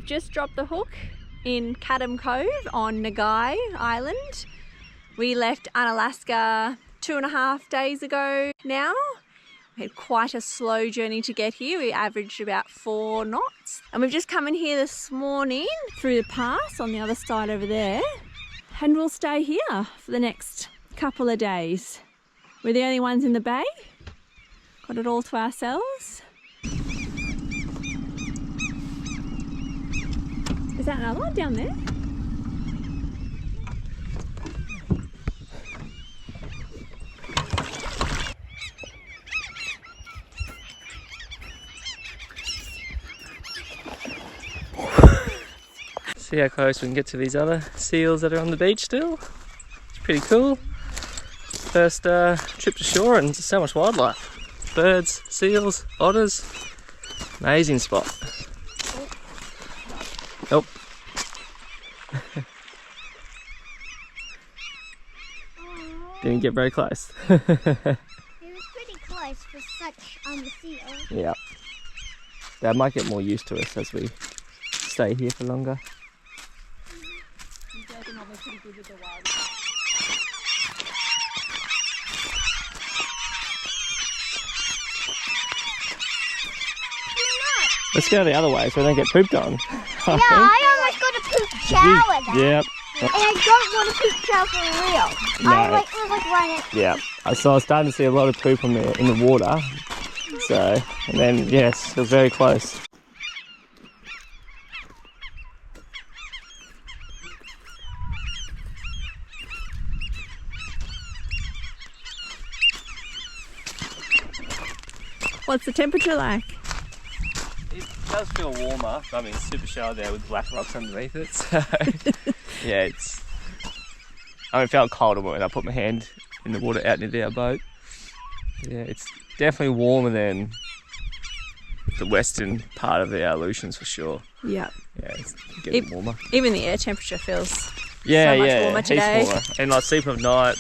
just dropped the hook in Cadam Cove on Nagai Island. We left Unalaska 2.5 days ago now. We had quite a slow journey to get here. We averaged about 4 knots. And we've just come in here this morning through the pass on the other side over there. And we'll stay here for the next couple of days. We're the only ones in the bay. Got it all to ourselves. Is that another one down there? See how close we can get to these other seals that are on the beach still. It's pretty cool. First trip to shore and so much wildlife. Birds, seals, otters. Amazing spot. Nope. Didn't get very close. It was pretty close for such seal. Yeah. They might get more used to us as we stay here for longer. Let's go the other way so we don't get pooped on. Yeah, I almost got a poop shower there. Yep. And I don't want a poop shower for real. No. I was like running. Yeah. So I was starting to see a lot of poop in the water. So, and then yes, it was very close. What's the temperature like? It does feel warmer. I mean, it's super shallow there with black rocks underneath it. So, yeah, it felt colder when I put my hand in the water out near our boat. Yeah, it's definitely warmer than the western part of the Aleutians for sure. Yeah. Yeah, it's getting warmer. Even the air temperature feels so much warmer today. Warmer. And like sleep of night,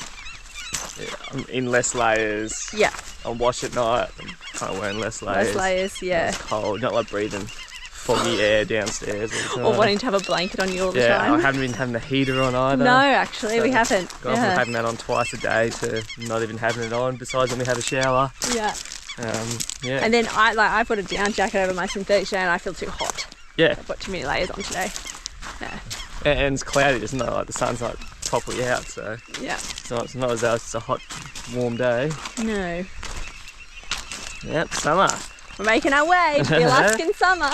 I'm in less layers. Yeah. I wash at night, I'm kind of wearing less layers. Less layers, yeah. It's cold, not like breathing foggy air downstairs all the time. Or wanting to have a blanket on you all the Yeah, time. I haven't been having the heater on either. No, actually, So we haven't. Gone from having that on twice a day to not even having it on, besides when we have a shower. Yeah. Yeah. And then I put a down jacket over my synthetic today and I feel too hot. Yeah. I've got too many layers on today. Yeah. And it's cloudy, isn't it? Like the sun's like properly out, so Yeah. it's not as though it's a hot, warm day. No. Yep, summer. We're making our way to the Alaskan summer.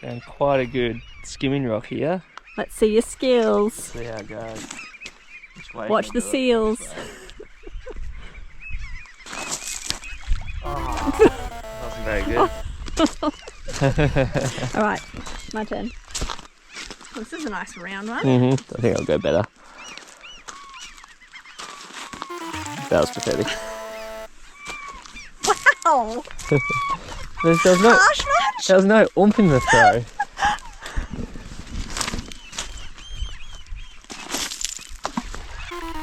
And quite a good skimming rock here. Let's see your skills. See how it goes. Watch the seals. Wasn't very good. Alright, my turn. Well, this is a nice round one. I think I'll go better. That was pathetic. Wow! There's no, Harsh much? there was no oomph in the throw.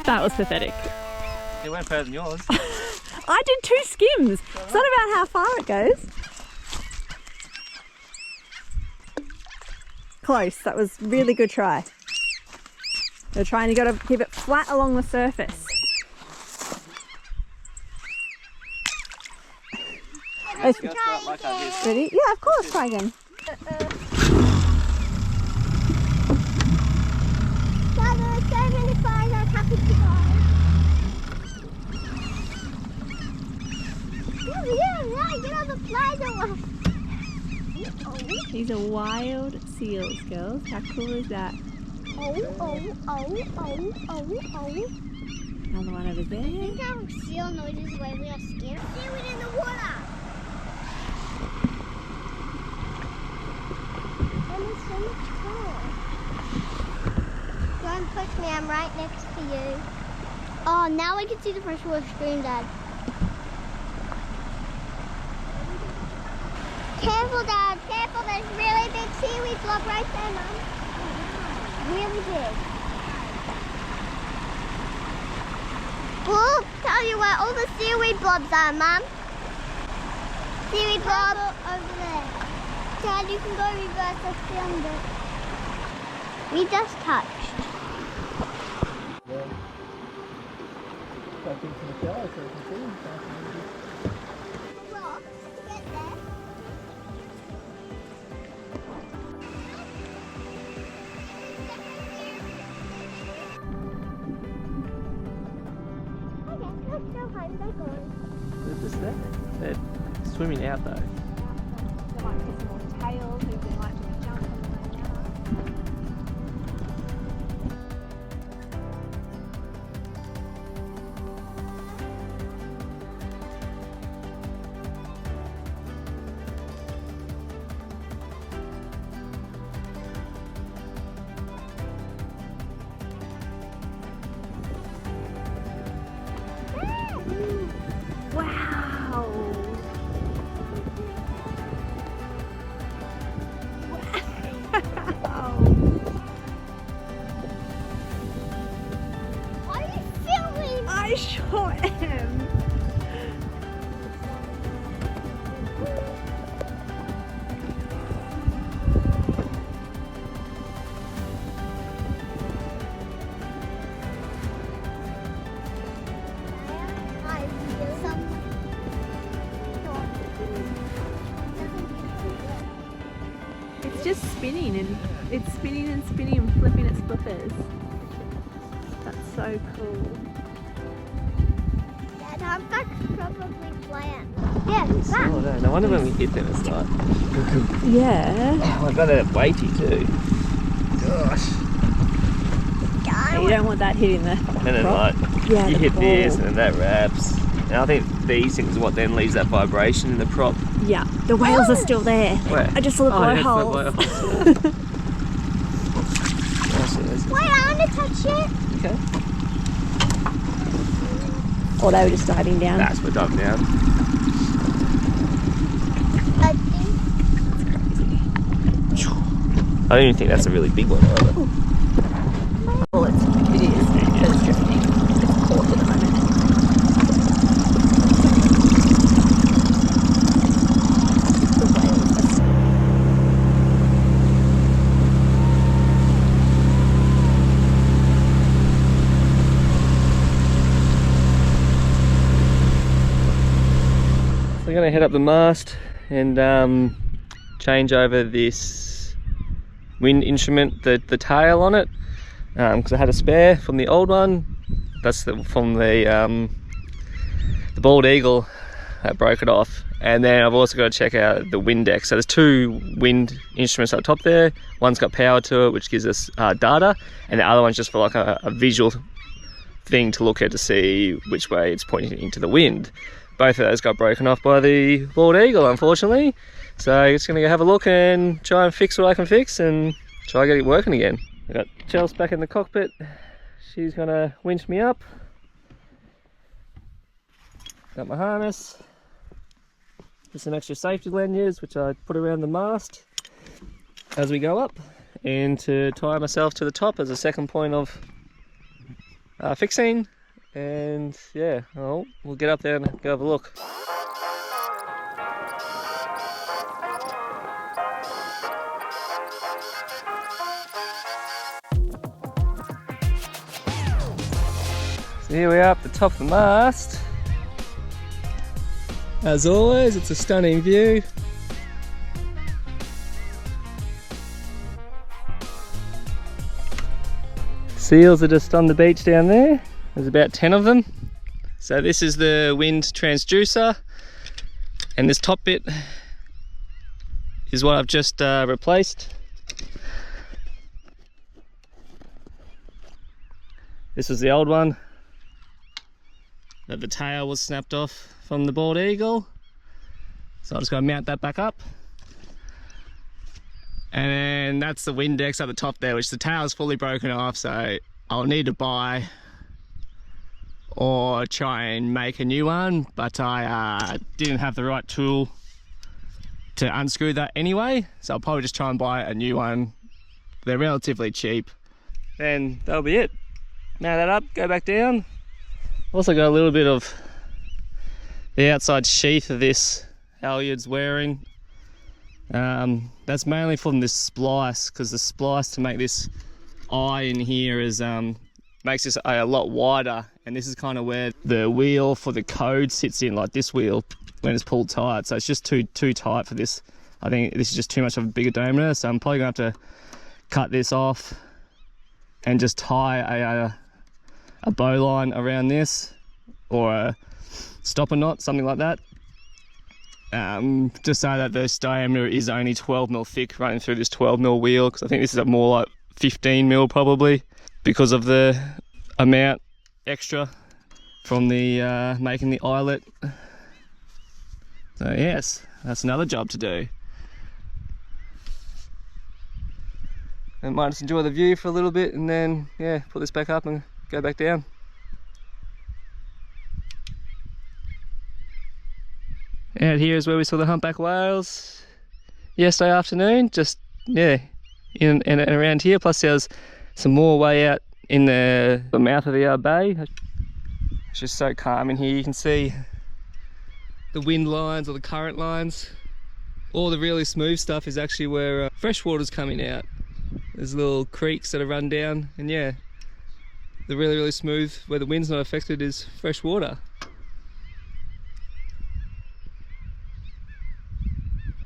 That was pathetic. It went further than yours. I did 2 skims. It's not about how far it goes. Close. That was a really good try. You're trying to keep it flat along the surface. Ready? Yeah, of course. Try again. These are wild seals, girls. How cool is that? Another one over there. I think our seal noises when we are scared. Seaweed in the water! That is so much fun. Don't push me, I'm right next to you. Oh, now I can see the freshwater stream, Dad. Careful, Dad, careful. There's really big seaweed blob right there, Mum. Really big. We'll tell you where all the seaweed blobs are, Mum. Seaweed blob over there. Dad, you can go reverse. I filmed it. We just touched. Well, get there. Okay, let's go home. They're gone. They're just there. They're swimming out though. There might be some more tails who they might do a jump on the way out. Wow! Wow! Are you filming? I sure am. It's just spinning and spinning and flipping its flippers. That's so cool. Dad, humpback's probably plant. Yeah, it's that. Oh no, no wonder when we hit them it's like, Yeah. oh, I got it weighty too. Gosh. You don't want that hitting the And then rock. like, Yeah, you the hit this ball. and then that wraps. And I think these things are what then leaves that vibration in the prop. Yeah, the whales are still there. Where? I just saw the blowholes. Wait, I want to touch it. Okay. Or they were just diving down. That's what diving down. I think. I don't even think that's a really big one either. Well, it is. It's drifting. It's caught at the moment. The whales. So we're going to head up the mast and change over this wind instrument, the tail on it, because I had a spare from the old one. That's from the bald eagle that broke it off. And then I've also got to check out the wind deck. So there's two wind instruments up top there. One's got power to it, which gives us data, and the other one's just for like a visual thing to look at to see which way it's pointing into the wind. Both of those got broken off by the bald eagle, unfortunately. So I'm just going to go have a look and try and fix what I can fix and try to get it working again. I've got Chelsea back in the cockpit. She's going to winch me up. Got my harness. Just some extra safety lanyards, which I put around the mast as we go up. And to tie myself to the top as a second point of fixing. And yeah, well, we'll get up there and go have a look. So here we are at the top of the mast. As always, it's a stunning view. Seals are just on the beach down there. There's about 10 of them. So this is the wind transducer, and this top bit is what I've just replaced. This was the old one that the tail was snapped off from the bald eagle. So I'm just going to mount that back up. And then that's the wind decks at the top there, which the tail's fully broken off, so I'll need to buy or try and make a new one, but I didn't have the right tool to unscrew that anyway, so I'll probably just try and buy a new one. They're relatively cheap. Then that'll be it. Mount that up, go back down. Also got a little bit of the outside sheath of this halyard's wearing, That's mainly from this splice, because the splice to make this eye in here is makes this a lot wider, and this is kind of where the wheel for the code sits in, like this wheel when it's pulled tight. So it's just too tight for this. I think this is just too much of a bigger diameter, so I'm probably gonna have to cut this off and just tie a bowline around this, or a stopper knot, something like that. Just so that this diameter is only 12mm thick running through this 12mm wheel, because I think this is more like 15mm probably, because of the amount extra from the making the eyelet. So yes, that's another job to do. I might just enjoy the view for a little bit, and then yeah, put this back up and go back down. Out here is where we saw the humpback whales yesterday afternoon, just yeah, in and around here. Plus there's some more way out in the mouth of the bay. It's just so calm in here. You can see the wind lines or the current lines. All the really smooth stuff is actually where fresh water's coming out. There's little creeks that are run down, and yeah, the really smooth where the wind's not affected is fresh water.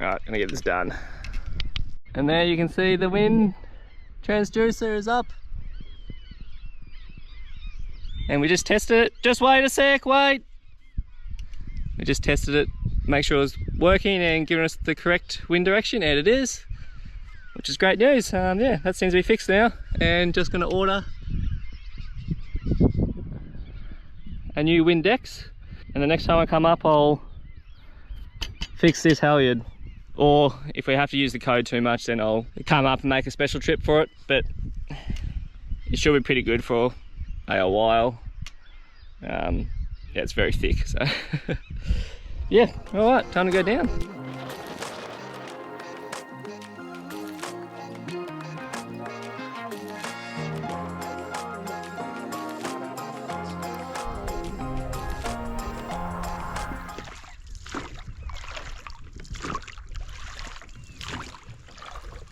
Alright, gonna get this done. And there you can see the wind transducer is up. And we just tested it. Just wait a sec, wait! We just tested it, make sure it was working and giving us the correct wind direction, and it is. Which is great news. Yeah, that seems to be fixed now. And just gonna order a new Windex. And the next time I come up, I'll fix this halyard. Or if we have to use the code too much, then I'll come up and make a special trip for it. But it should be pretty good for a while. Yeah, it's very thick, so yeah, all right, time to go down.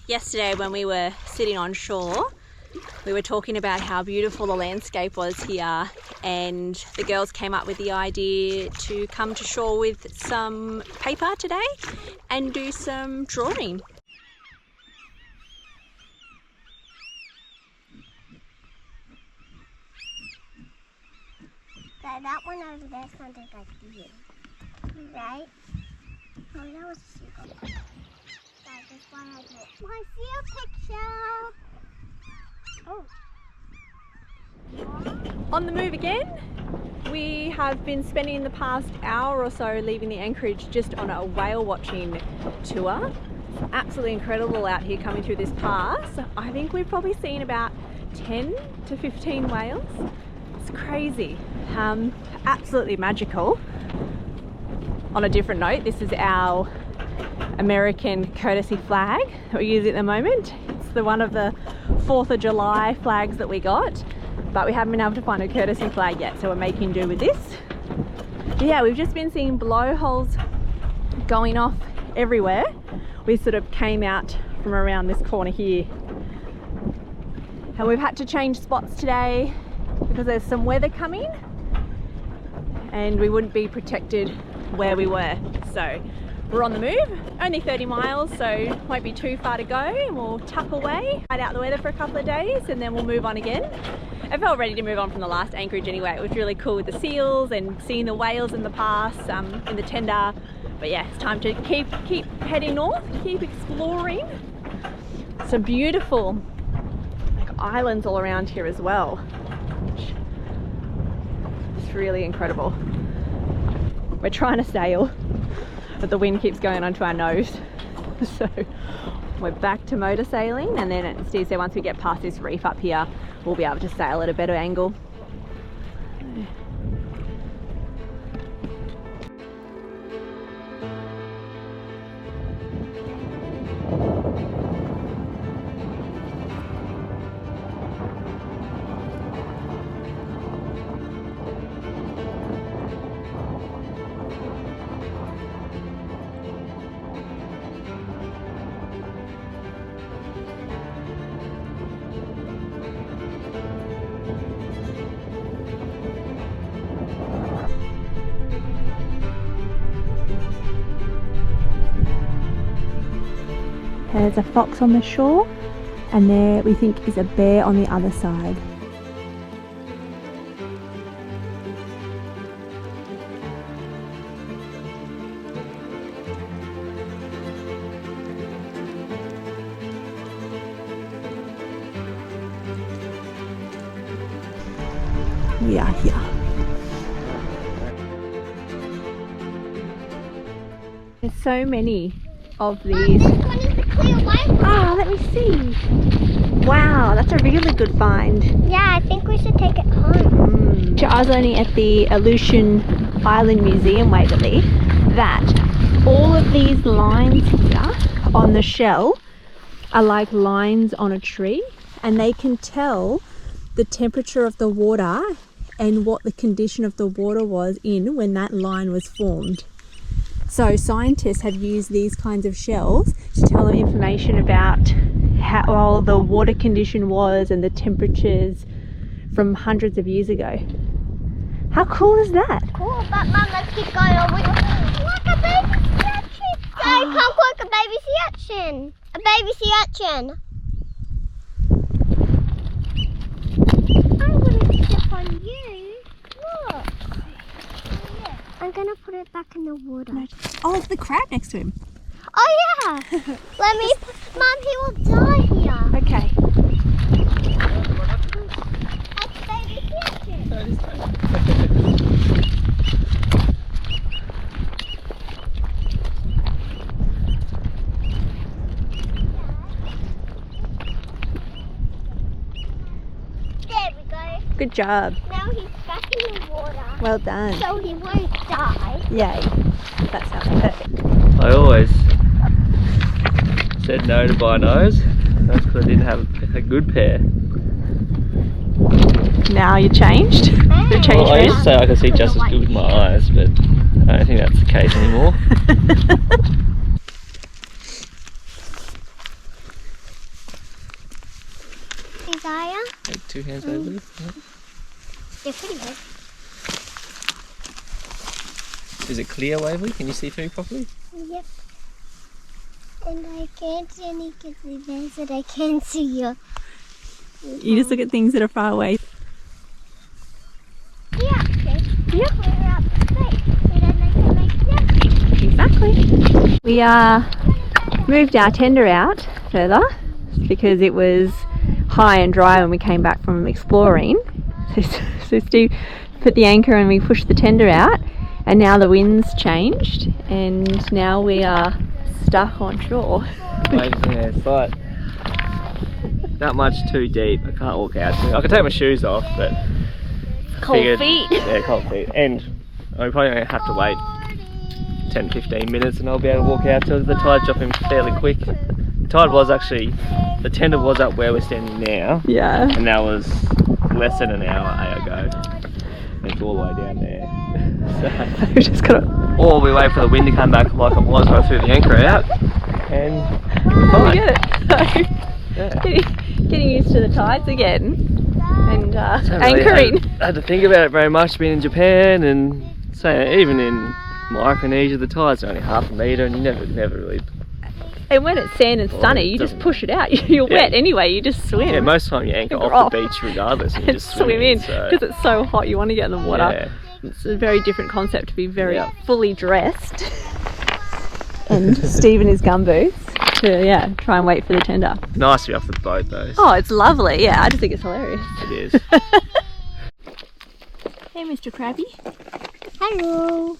Yesterday when we were sitting on shore, we were talking about how beautiful the landscape was here, and the girls came up with the idea to come to shore with some paper today and do some drawing. So that one over there sounded like you, right? Oh, that was a seagull. That's why I did. Want to see a picture? Oh. On the move again. We have been spending the past hour or so leaving the anchorage just on a whale watching tour. It's absolutely incredible out here coming through this pass. I think we've probably seen about 10 to 15 whales. It's crazy. Absolutely magical. On a different note, this is our American courtesy flag that we use at the moment. It's the one of the 4th of July flags that we got, but we haven't been able to find a courtesy flag yet, so we're making do with this. But yeah, we've just been seeing blowholes going off everywhere. We sort of came out from around this corner here, and we've had to change spots today because there's some weather coming and we wouldn't be protected where we were. So we're on the move, only 30 miles, so won't be too far to go, and we'll tuck away, hide out the weather for a couple of days, and then we'll move on again. I felt ready to move on from the last anchorage anyway. It was really cool with the seals and seeing the whales in the pass, in the tender. But yeah, it's time to keep heading north, keep exploring. Some beautiful islands all around here as well. It's really incredible. We're trying to sail, but the wind keeps going onto our nose. So we're back to motor sailing, and then Steve said once we get past this reef up here, we'll be able to sail at a better angle. There's a fox on the shore, and there we think is a bear on the other side. We are here. There's so many of these. This one is the clear white. Ah, let me see. Wow, that's a really good find. Yeah, I think we should take it home. I was learning at the Aleutian Island Museum, Waverley, that all of these lines here on the shell are like lines on a tree, and they can tell the temperature of the water and what the condition of the water was in when that line was formed. So scientists have used these kinds of shells to tell them information about how the water condition was and the temperatures from hundreds of years ago. How cool is that? Cool, but Mum, let's keep going. Look, a baby sea urchin. Daddy, come look, a baby sea urchin. A baby sea urchin. I wouldn't step on you. Look. I'm gonna put it back in the water. Oh, it's the crab next to him. Oh yeah. Let me. Mum, he will die here. Okay. That's baby sea urchin. There we go. Good job. Now he's back in the water. Well done. So he won't die. Yay. That sounds perfect. I always said no to binos. That's because I didn't have a good pair. Now you changed? You changed Well, I used to now? say I could see just as good with my eyes, but I don't think that's the case anymore. Isaiah? Take 2 hands over it. They're pretty good. Is it clear, Waverley? Can you see through properly? Yep. And I can't see any grizzly bears, but I can see you. You just look at things that are far away. Yeah, okay. Yep. Clear out the space. So then they can make Exactly. We moved our tender out further because it was high and dry when we came back from exploring. So Steve put the anchor and we pushed the tender out, and now the wind's changed and now we are stuck on shore. Waves in there, it's like that much too deep. I can't walk out to it. I can take my shoes off, but Cold figured, feet. Yeah, cold feet. And I'm probably going to have to wait 10-15 minutes and I'll be able to walk out till the tide's dropping fairly quick. The tide was actually, the tender was up where we're standing now, Yeah. and that was less than an hour ago. It's all the way down there. So, We just got to or we wait for the wind to come back like it was when I threw the anchor out, and we're fine. get it. So Yeah. getting used to the tides again and Don't really anchoring. had to think about it very much being in Japan, and say even in Micronesia the tide's only half a metre and you never really. And when it's sand and sunny, you just push it out. You're Yeah. wet anyway, you just swim. Yeah, most of the time you anchor You're off off. the beach regardless and you And just swim in so, because it's so hot. You want to get in the water. yeah. It's a very different concept to be very Yeah. fully dressed and Steve in his gumboots to try and wait for the tender. Nice to be off the boat though. Oh, it's lovely. Yeah, I just think it's hilarious. It is. Hey, Mr. Krabby. Hello.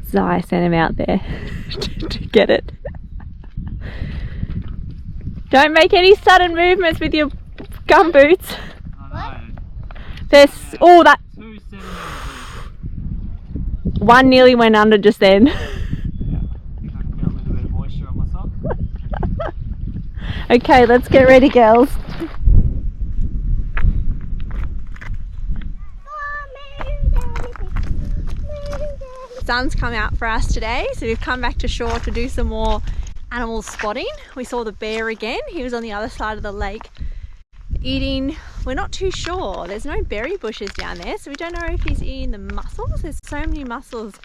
Zai sent him out there to get it. Don't make any sudden movements with your gumboots. There's that 2 centimetres. one nearly went under just then. Yeah. I think I can feel a little bit of moisture on my sock. Okay, let's get ready, girls. Sun's come out for us today, so we've come back to shore to do some more animal spotting. We saw the bear again. He was on the other side of the lake eating, we're not too sure. There's no berry bushes down there, so we don't know if he's eating the mussels. There's so many mussels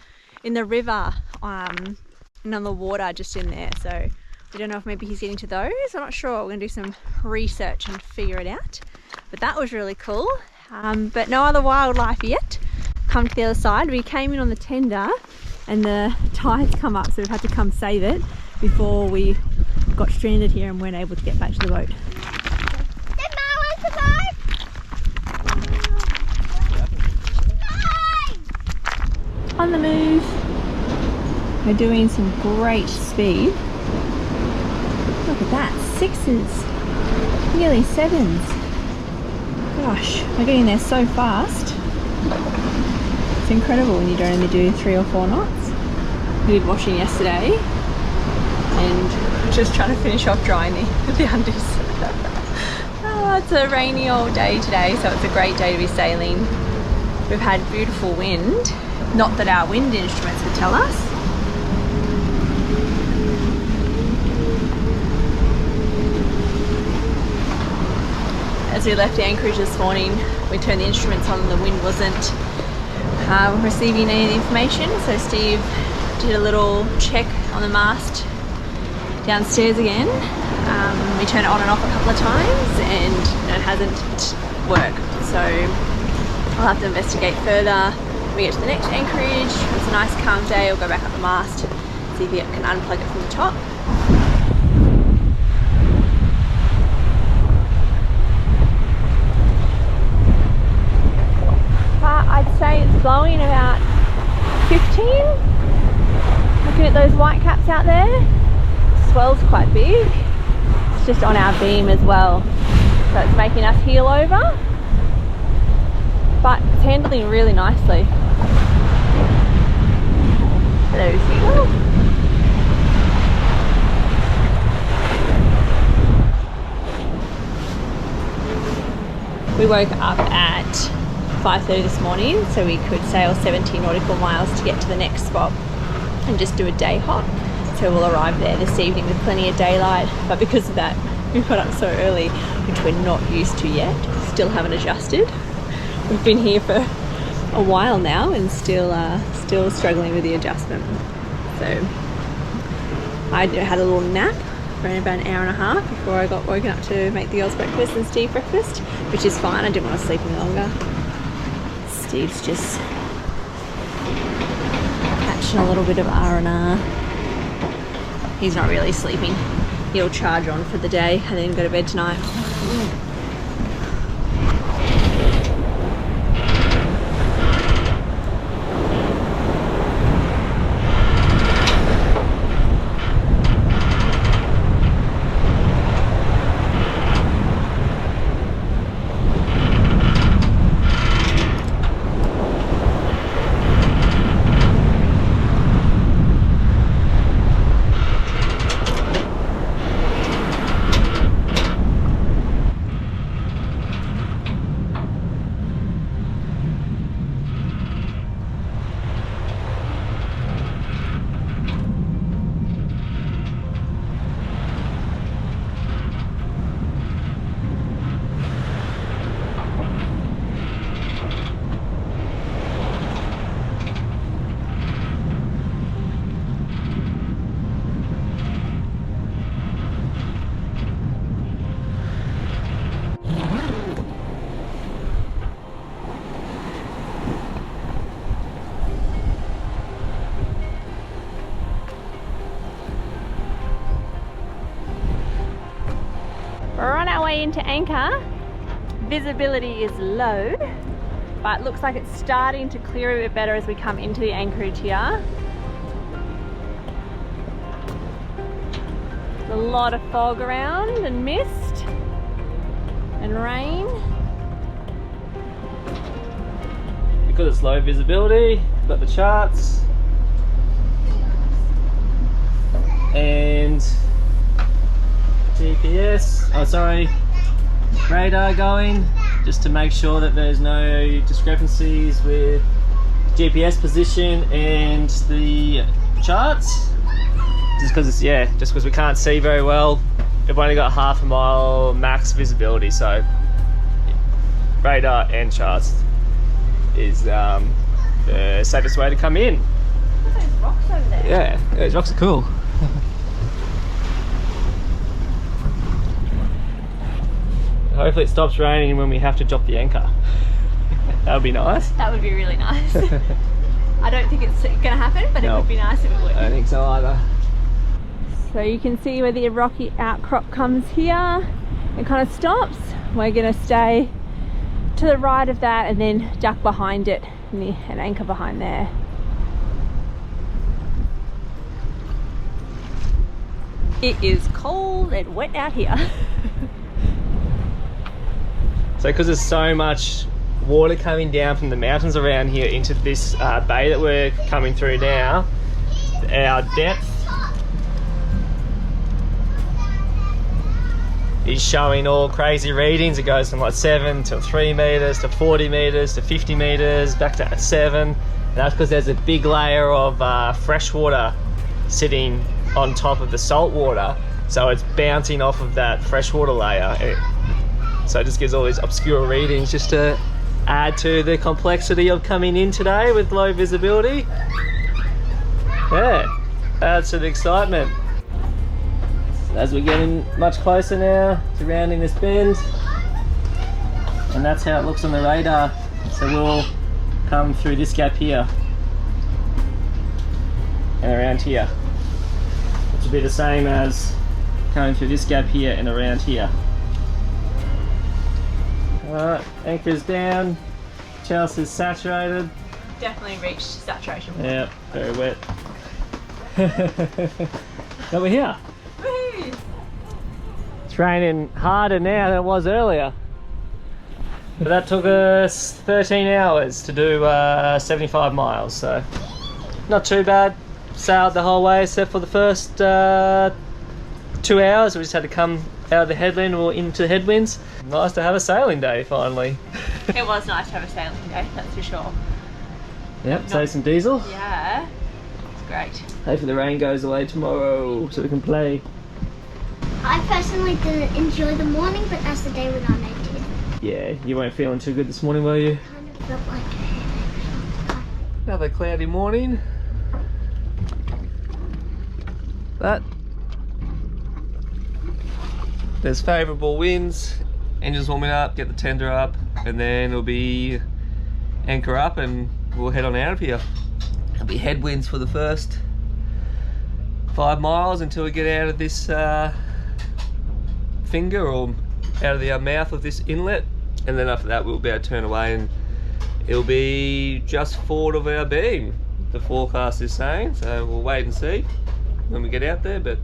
in the river and on the water just in there, so I don't know if maybe he's getting to those. I'm not sure. We're going to do some research and figure it out. But that was really cool. But no other wildlife yet. Come to the other side. We came in on the tender and the tide's come up, so we've had to come save it before we got stranded here and weren't able to get back to the boat. On the move. We're doing some great speed. Look at that, 6s, nearly 7s. Gosh, we're getting there so fast. It's incredible when you don't only do 3 or 4 knots. We did washing yesterday and just trying to finish off drying the undies. Oh, it's a rainy old day today, so it's a great day to be sailing. We've had beautiful wind. Not that our wind instruments would tell us. As we left Anchorage this morning, we turned the instruments on and the wind wasn't receiving any information, so Steve did a little check on the mast downstairs again. We turned it on and off a couple of times and it hasn't worked, so I'll have to investigate further. When we get to the next anchorage, it's a nice calm day, we'll go back up the mast, see if we can unplug it from the top. I'd say it's blowing about 15. Looking at those white caps out there, the swell's quite big. It's just on our beam as well, so it's making us heel over, but it's handling really nicely. Hello, seagull. We woke up at 5:30 this morning, so we could sail 70 nautical miles to get to the next spot and just do a day hop. So we'll arrive there this evening with plenty of daylight, but because of that we got up so early, which we're not used to yet. Still haven't adjusted. We've been here for a while now and still struggling with the adjustment. So I had a little nap for about an hour and a half before I got woken up to make the girls breakfast and Steve breakfast, which is fine. I didn't want to sleep any longer. Steve's just catching a little bit of R&R. He's not really sleeping. He'll charge on for the day and then go to bed tonight. We're on our way into anchor. Visibility is low, but it looks like it's starting to clear a bit better as we come into the anchorage here. There's a lot of fog around and mist and rain. Because it's low visibility, we've got the charts and GPS, radar going, just to make sure that there's no discrepancies with GPS position and the charts. Just because we can't see very well, we've only got half a mile max visibility, so radar and charts is the safest way to come in. Look at those rocks over there. Yeah, those rocks are cool. hopefully it stops raining when we have to drop the anchor. That would be nice. That would be really nice. I don't think it's going to happen, but No. it would be nice if it would. I don't think so either. So you can see where the rocky outcrop comes here. It kind of stops. We're going to stay to the right of that and then duck behind it and anchor behind there. It is cold and wet out here. So because there's so much water coming down from the mountains around here into this bay that we're coming through now, our depth is showing all crazy readings. It goes from like 7 to 3 meters to 40 meters to 50 meters back to 7. And that's because there's a big layer of fresh water sitting on top of the salt water, so it's bouncing off of that freshwater layer. So it just gives all these obscure readings just to add to the complexity of coming in today with low visibility. Yeah, adds to the excitement. As we're getting much closer now to rounding this bend, and that's how it looks on the radar. So we'll come through this gap here and around here, which will be the same as coming through this gap here and around here. Alright, anchor's down, Chelsea's saturated. Definitely reached saturation point. Yeah, very wet. But we're here. Woohoo! It's raining harder now than it was earlier. But that took us 13 hours to do 75 miles, so not too bad. Sailed the whole way except for the first 2 hours. We just had to come out of the headland or into headwinds. Nice to have a sailing day finally. It was nice to have a sailing day, that's for sure. Yep, save some diesel. Yeah, it's great. Hopefully the rain goes away tomorrow so we can play. I personally didn't enjoy the morning, but that's the day when I made it. Yeah, you weren't feeling too good this morning, were you? Kind of felt like a headache. Another cloudy morning. But there's favourable winds, engines warming up, get the tender up, and then it'll be anchor up and we'll head on out of here. It'll be headwinds for the first 5 miles until we get out of this finger or out of the mouth of this inlet, and then after that we'll be able to turn away and it'll be just forward of our beam, the forecast is saying, so we'll wait and see when we get out there, but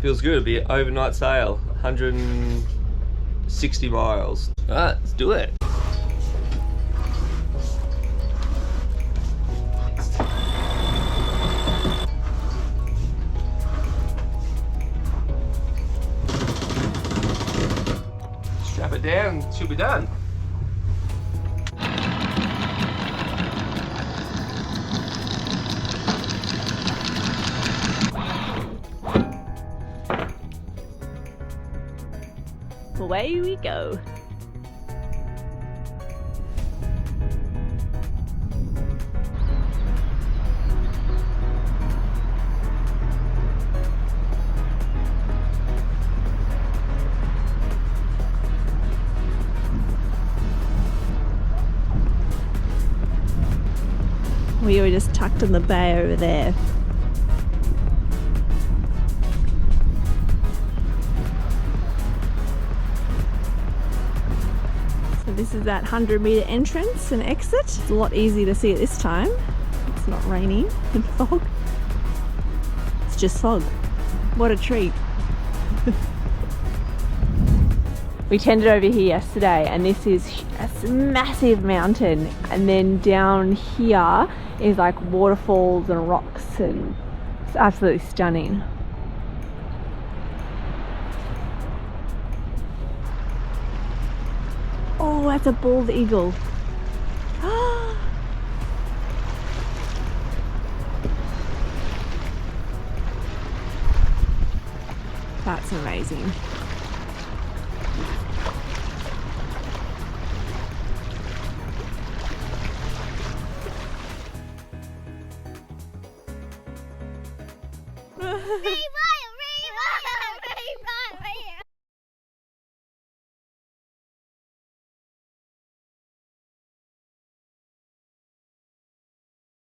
feels good. It'll be an overnight sail, 160 miles. Alright, let's do it. Strap it down, should be done. Away we go. We were just tucked in the bay over there. So this is that 100-meter entrance and exit. It's a lot easier to see at this time. It's not raining and fog. It's just fog. What a treat. We tended over here yesterday and this is a massive mountain, and then down here is like waterfalls and rocks, and it's absolutely stunning. Oh, that's a bald eagle. That's amazing. Hey,